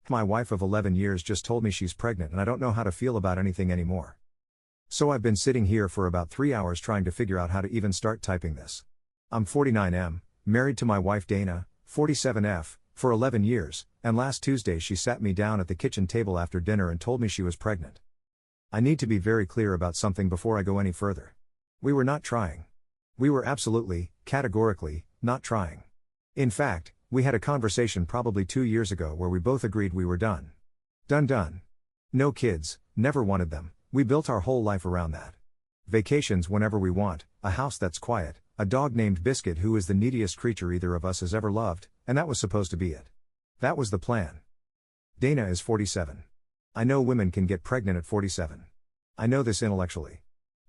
My wife of 11 years just told me she's pregnant and I don't know how to feel about anything anymore. So I've been sitting here for about 3 hours trying to figure out how to even start typing this. I'm 49M, married to my wife Dana, 47F, for 11 years, and last Tuesday she sat me down at the kitchen table after dinner and told me she was pregnant. I need to be very clear about something before I go any further. We were not trying. We were absolutely, categorically, not trying. In fact, we had a conversation probably 2 years ago where we both agreed we were done. Done. No kids, never wanted them, we built our whole life around that. Vacations whenever we want, a house that's quiet, a dog named Biscuit who is the neediest creature either of us has ever loved, and that was supposed to be it. That was the plan. Dana is 47. I know women can get pregnant at 47. I know this intellectually.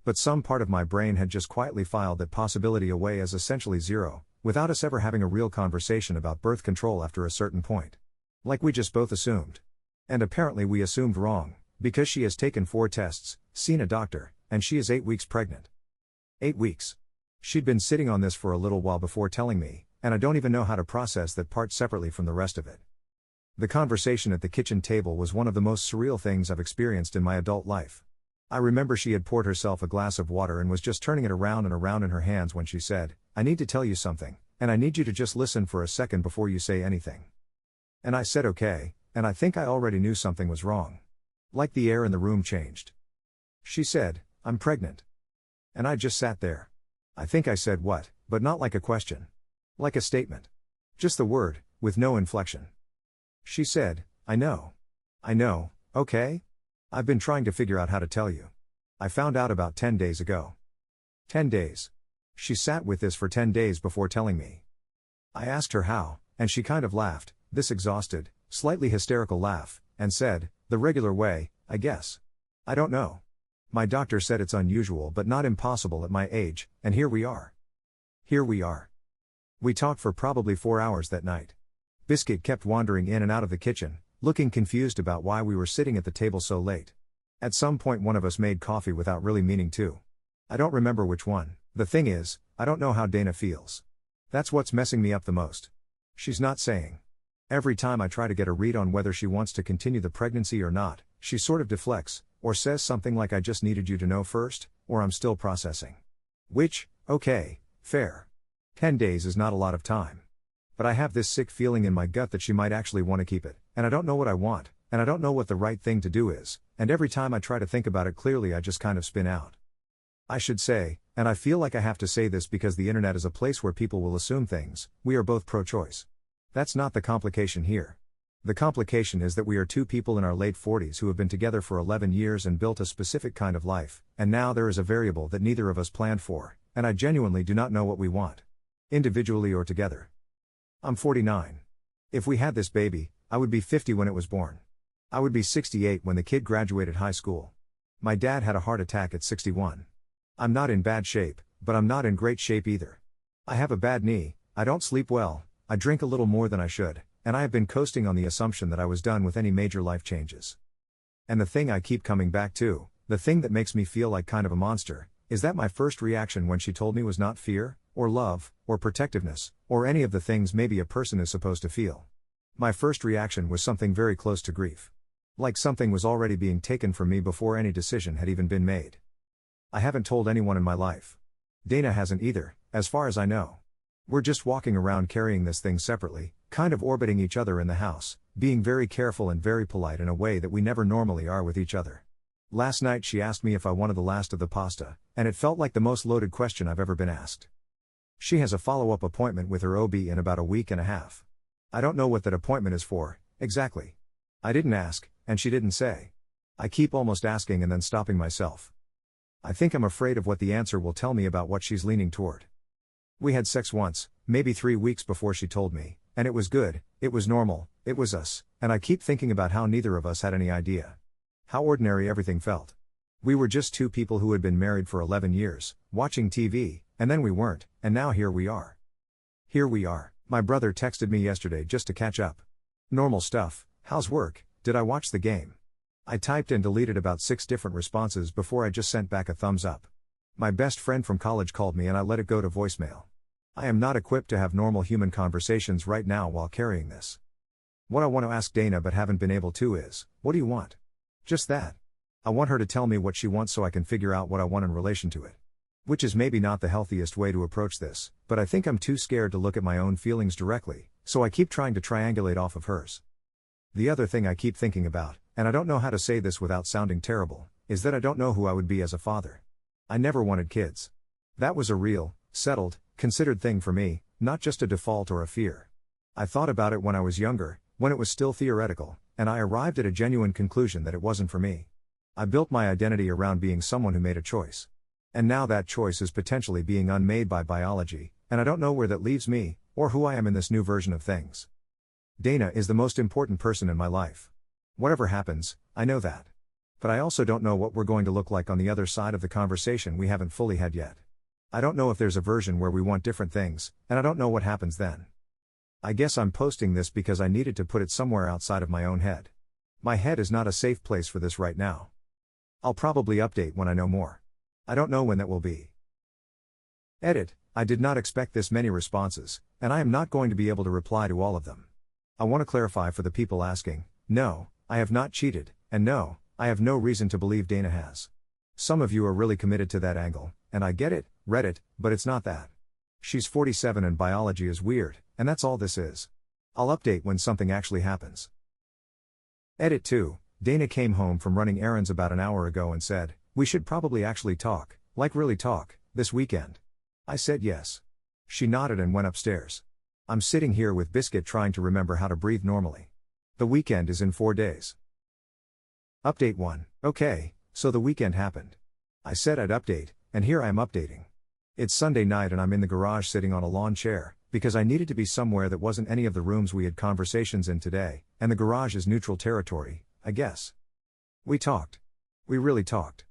But some part of my brain had just quietly filed that possibility away as essentially zero, without us ever having a real conversation about birth control after a certain point. Like we just both assumed. And apparently we assumed wrong, because she has taken 4 tests, seen a doctor, and she is 8 weeks pregnant. 8 weeks. She'd been sitting on this for a little while before telling me, and I don't even know how to process that part separately from the rest of it. The conversation at the kitchen table was one of the most surreal things I've experienced in my adult life. I remember she had poured herself a glass of water and was just turning it around and around in her hands when she said, "I need to tell you something, and I need you to just listen for a second before you say anything." And I said okay, and I think I already knew something was wrong. Like the air in the room changed. She said, "I'm pregnant." And I just sat there. I think I said what, but not like a question. Like a statement. Just the word, with no inflection. She said, I know, okay? I've been trying to figure out how to tell you. I found out about 10 days ago. 10 days. She sat with this for 10 days before telling me. I asked her how, and she kind of laughed, this exhausted, slightly hysterical laugh, and said, "The regular way, I guess. I don't know. My doctor said it's unusual but not impossible at my age, and here we are." Here we are. We talked for probably 4 hours that night. Biscuit kept wandering in and out of the kitchen, looking confused about why we were sitting at the table so late. At some point one of us made coffee without really meaning to. I don't remember which one. The thing is, I don't know how Dana feels. That's what's messing me up the most. She's not saying. Every time I try to get a read on whether she wants to continue the pregnancy or not, she sort of deflects, or says something like "I just needed you to know first," or "I'm still processing." Which, okay, fair. 10 days is not a lot of time. But I have this sick feeling in my gut that she might actually want to keep it, and I don't know what I want, and I don't know what the right thing to do is, and every time I try to think about it clearly I just kind of spin out. I should say, and I feel like I have to say this because the internet is a place where people will assume things, we are both pro-choice. That's not the complication here. The complication is that we are 2 people in our late 40s who have been together for 11 years and built a specific kind of life, and now there is a variable that neither of us planned for, and I genuinely do not know what we want. Individually or together. I'm 49. If we had this baby, I would be 50 when it was born. I would be 68 when the kid graduated high school. My dad had a heart attack at 61. I'm not in bad shape, but I'm not in great shape either. I have a bad knee, I don't sleep well, I drink a little more than I should, and I have been coasting on the assumption that I was done with any major life changes. And the thing I keep coming back to, the thing that makes me feel like kind of a monster, is that my first reaction when she told me was not fear, or love, or protectiveness, or any of the things maybe a person is supposed to feel. My first reaction was something very close to grief. Like something was already being taken from me before any decision had even been made. I haven't told anyone in my life. Dana hasn't either, as far as I know. We're just walking around carrying this thing separately, kind of orbiting each other in the house, being very careful and very polite in a way that we never normally are with each other. Last night she asked me if I wanted the last of the pasta, and it felt like the most loaded question I've ever been asked. She has a follow-up appointment with her OB in about a week and a half. I don't know what that appointment is for, exactly. I didn't ask, and she didn't say. I keep almost asking and then stopping myself. I think I'm afraid of what the answer will tell me about what she's leaning toward. We had sex once, maybe 3 weeks before she told me, and it was good, it was normal, it was us, and I keep thinking about how neither of us had any idea. How ordinary everything felt. We were just 2 people who had been married for 11 years, watching TV, and then we weren't, and now here we are. Here we are. My brother texted me yesterday just to catch up. Normal stuff, how's work, did I watch the game? I typed and deleted about 6 different responses before I just sent back a thumbs up. My best friend from college called me and I let it go to voicemail. I am not equipped to have normal human conversations right now while carrying this. What I want to ask Dana but haven't been able to is, what do you want? Just that. I want her to tell me what she wants so I can figure out what I want in relation to it. Which is maybe not the healthiest way to approach this, but I think I'm too scared to look at my own feelings directly, so I keep trying to triangulate off of hers. The other thing I keep thinking about, and I don't know how to say this without sounding terrible, is that I don't know who I would be as a father. I never wanted kids. That was a real, settled, considered thing for me, not just a default or a fear. I thought about it when I was younger, when it was still theoretical, and I arrived at a genuine conclusion that it wasn't for me. I built my identity around being someone who made a choice. And now that choice is potentially being unmade by biology, and I don't know where that leaves me, or who I am in this new version of things. Dana is the most important person in my life. Whatever happens, I know that. But I also don't know what we're going to look like on the other side of the conversation we haven't fully had yet. I don't know if there's a version where we want different things, and I don't know what happens then. I guess I'm posting this because I needed to put it somewhere outside of my own head. My head is not a safe place for this right now. I'll probably update when I know more. I don't know when that will be. Edit: I did not expect this many responses, and I am not going to be able to reply to all of them. I want to clarify for the people asking, no, I have not cheated, and no, I have no reason to believe Dana has. Some of you are really committed to that angle, and I get it, Reddit, but it's not that. She's 47 and biology is weird, and that's all this is. I'll update when something actually happens. Edit 2. Dana came home from running errands about an hour ago and said, we should probably actually talk, like really talk, this weekend. I said yes. She nodded and went upstairs. I'm sitting here with Biscuit trying to remember how to breathe normally. The weekend is in 4 days. Update 1. Okay, so the weekend happened. I said I'd update, and here I am updating. It's Sunday night and I'm in the garage sitting on a lawn chair, because I needed to be somewhere that wasn't any of the rooms we had conversations in today, and the garage is neutral territory, I guess. We talked. We really talked.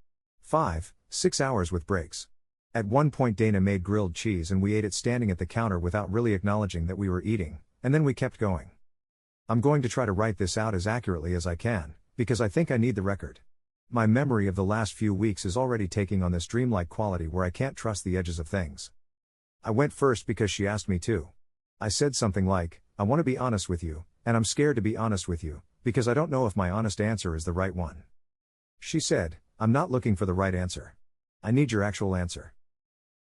5-6 hours with breaks. At one point Dana made grilled cheese and we ate it standing at the counter without really acknowledging that we were eating, and then we kept going. I'm going to try to write this out as accurately as I can, because I think I need the record. My memory of the last few weeks is already taking on this dreamlike quality where I can't trust the edges of things. I went first because she asked me to. I said something like, I want to be honest with you, and I'm scared to be honest with you, because I don't know if my honest answer is the right one. She said, I'm not looking for the right answer. I need your actual answer.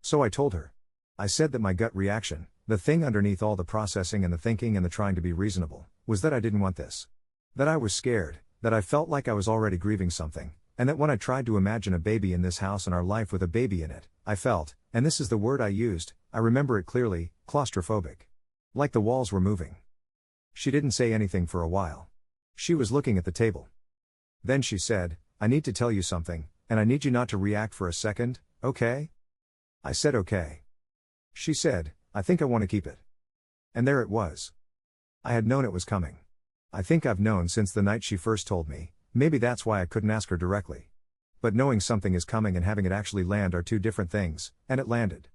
So I told her. I said that my gut reaction, the thing underneath all the processing and the thinking and the trying to be reasonable, was that I didn't want this. That I was scared, that I felt like I was already grieving something, and that when I tried to imagine a baby in this house and our life with a baby in it, I felt, and this is the word I used, I remember it clearly, claustrophobic. Like the walls were moving. She didn't say anything for a while. She was looking at the table. Then she said, I need to tell you something, and I need you not to react for a second, okay? I said okay. She said, I think I want to keep it. And there it was. I had known it was coming. I think I've known since the night she first told me, maybe that's why I couldn't ask her directly. But knowing something is coming and having it actually land are two different things, and it landed.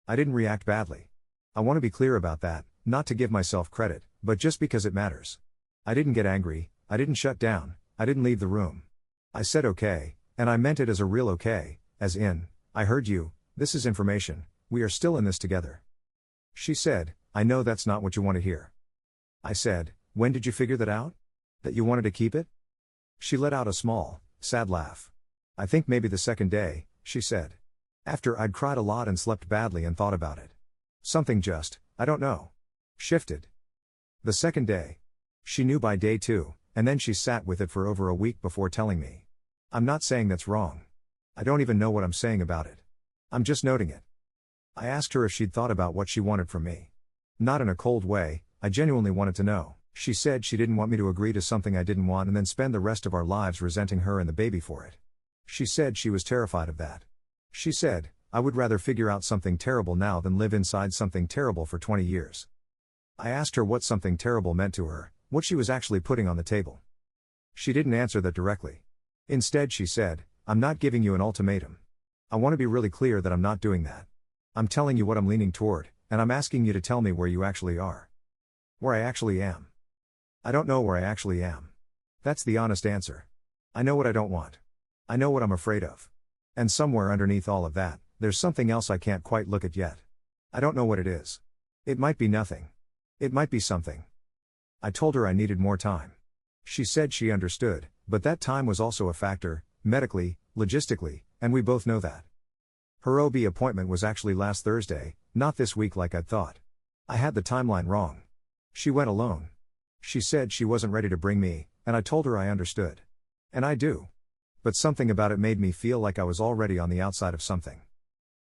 I didn't react badly. I want to be clear about that, not to give myself credit, but just because it matters. I didn't get angry, I didn't shut down, I didn't leave the room. I said okay, and I meant it as a real okay, as in, I heard you, this is information, we are still in this together. She said, I know that's not what you want to hear. I said, when did you figure that out? That you wanted to keep it? She let out a small, sad laugh. I think maybe the second day, she said. After I'd cried a lot and slept badly and thought about it. Something just, I don't know. Shifted. The second day. She knew by day 2, and then she sat with it for over a week before telling me. I'm not saying that's wrong. I don't even know what I'm saying about it. I'm just noting it. I asked her if she'd thought about what she wanted from me. Not in a cold way, I genuinely wanted to know. She said she didn't want me to agree to something I didn't want and then spend the rest of our lives resenting her and the baby for it. She said she was terrified of that. She said, I would rather figure out something terrible now than live inside something terrible for 20 years. I asked her what something terrible meant to her, what she was actually putting on the table. She didn't answer that directly. Instead she said, I'm not giving you an ultimatum. I want to be really clear that I'm not doing that. I'm telling you what I'm leaning toward, and I'm asking you to tell me where you actually are. Where I actually am. I don't know where I actually am. That's the honest answer. I know what I don't want. I know what I'm afraid of. And somewhere underneath all of that, there's something else I can't quite look at yet. I don't know what it is. It might be nothing. It might be something. I told her I needed more time. She said she understood, but that time was also a factor, medically, logistically, and we both know that. Her OB appointment was actually last Thursday, not this week like I'd thought. I had the timeline wrong. She went alone. She said she wasn't ready to bring me, and I told her I understood. And I do. But something about it made me feel like I was already on the outside of something.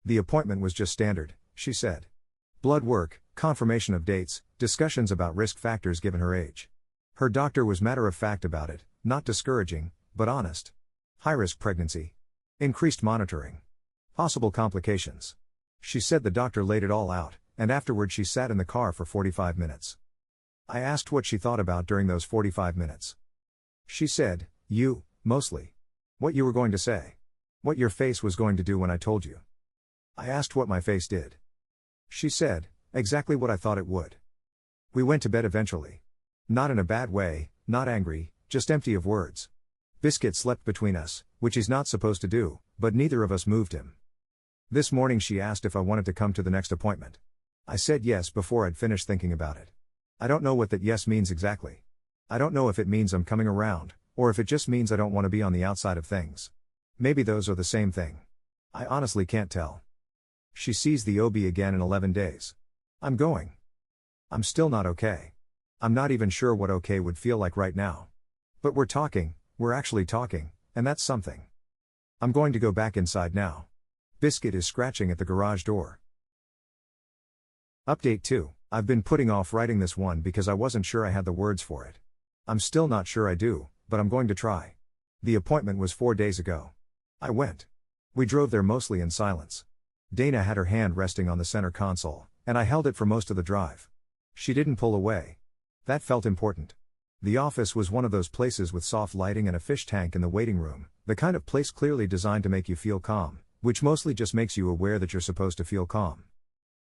The appointment was just standard, she said. Blood work, confirmation of dates, discussions about risk factors given her age. Her doctor was matter-of-fact about it, not discouraging, but honest. High-risk pregnancy. Increased monitoring. Possible complications. She said the doctor laid it all out, and afterward she sat in the car for 45 minutes. I asked what she thought about during those 45 minutes. She said, you, mostly. What you were going to say. What your face was going to do when I told you. I asked what my face did. She said, exactly what I thought it would. We went to bed eventually. Not in a bad way, not angry, just empty of words. Biscuit slept between us, which he's not supposed to do, but neither of us moved him. This morning she asked if I wanted to come to the next appointment. I said yes before I'd finished thinking about it. I don't know what that yes means exactly. I don't know if it means I'm coming around, or if it just means I don't want to be on the outside of things. Maybe those are the same thing. I honestly can't tell. She sees the OB again in 11 days. I'm going. I'm still not okay. I'm not even sure what okay would feel like right now. But we're actually talking, and that's something. I'm going to go back inside now. Biscuit is scratching at the garage door. Update 2. I've been putting off writing this one because I wasn't sure I had the words for it. I'm still not sure I do, but I'm going to try. The appointment was 4 days ago. I went. We drove there mostly in silence. Dana had her hand resting on the center console, and I held it for most of the drive. She didn't pull away. That felt important. The office was one of those places with soft lighting and a fish tank in the waiting room, the kind of place clearly designed to make you feel calm, which mostly just makes you aware that you're supposed to feel calm.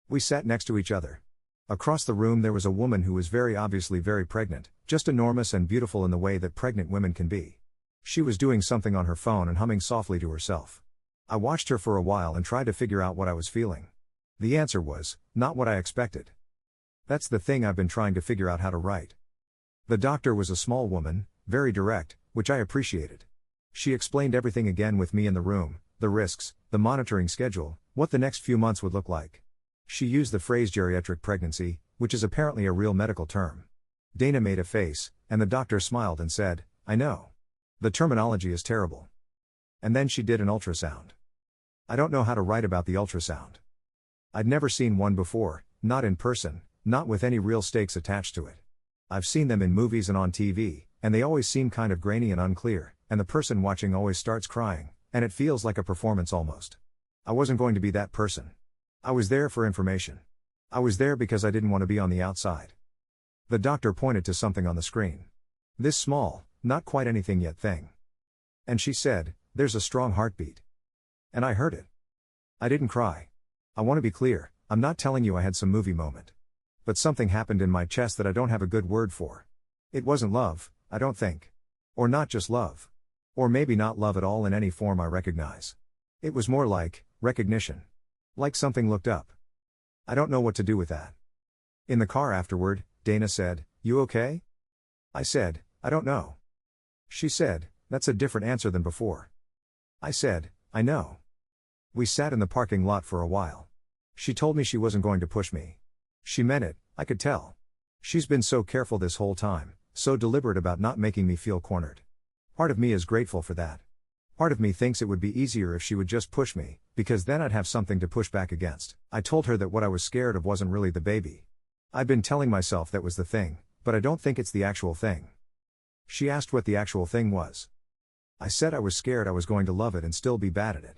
We sat next to each other. Across the room there was a woman who was very obviously very pregnant, just enormous and beautiful in the way that pregnant women can be. She was doing something on her phone and humming softly to herself. I watched her for a while and tried to figure out what I was feeling. The answer was, not what I expected. That's the thing I've been trying to figure out how to write. The doctor was a small woman, very direct, which I appreciated. She explained everything again with me in the room, the risks, the monitoring schedule, what the next few months would look like. She used the phrase geriatric pregnancy, which is apparently a real medical term. Dana made a face, and the doctor smiled and said, I know. The terminology is terrible. And then she did an ultrasound. I don't know how to write about the ultrasound. I'd never seen one before, not in person, not with any real stakes attached to it. I've seen them in movies and on TV, and they always seem kind of grainy and unclear, and the person watching always starts crying, and it feels like a performance almost. I wasn't going to be that person. I was there for information. I was there because I didn't want to be on the outside. The doctor pointed to something on the screen. This small, not quite anything yet thing. And she said, there's a strong heartbeat. And I heard it. I didn't cry. I want to be clear, I'm not telling you I had some movie moment. But something happened in my chest that I don't have a good word for. It wasn't love, I don't think. Or not just love. Or maybe not love at all in any form I recognize. It was more like, recognition. Like something looked up. I don't know what to do with that. In the car afterward, Dana said, you okay? I said, I don't know. She said, that's a different answer than before. I said, I know. We sat in the parking lot for a while. She told me she wasn't going to push me. She meant it, I could tell. She's been so careful this whole time, so deliberate about not making me feel cornered. Part of me is grateful for that. Part of me thinks it would be easier if she would just push me, because then I'd have something to push back against. I told her that what I was scared of wasn't really the baby. I'd been telling myself that was the thing, but I don't think it's the actual thing. She asked what the actual thing was. I said I was scared I was going to love it and still be bad at it.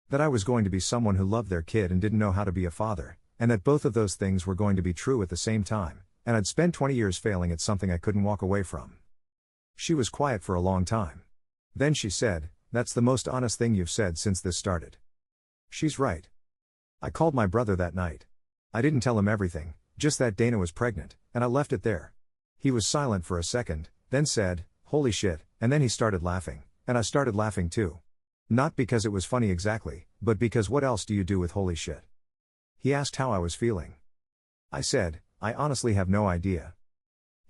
That I was going to be someone who loved their kid and didn't know how to be a father, and that both of those things were going to be true at the same time, and I'd spend 20 years failing at something I couldn't walk away from. She was quiet for a long time. Then she said, that's the most honest thing you've said since this started. She's right. I called my brother that night. I didn't tell him everything, just that Dana was pregnant, and I left it there. He was silent for a second, then said, holy shit, and then he started laughing, and I started laughing too. Not because it was funny exactly, but because what else do you do with holy shit? He asked how I was feeling. I said, I honestly have no idea.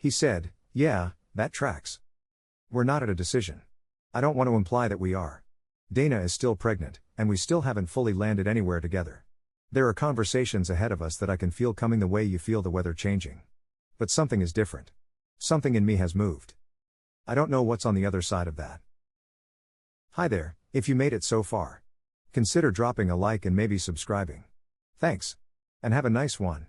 He said, yeah, that tracks. We're not at a decision. I don't want to imply that we are. Dana is still pregnant, and we still haven't fully landed anywhere together. There are conversations ahead of us that I can feel coming the way you feel the weather changing. But something is different. Something in me has moved. I don't know what's on the other side of that. Hi there, if you made it so far. Consider dropping a like and maybe subscribing. Thanks. And have a nice one.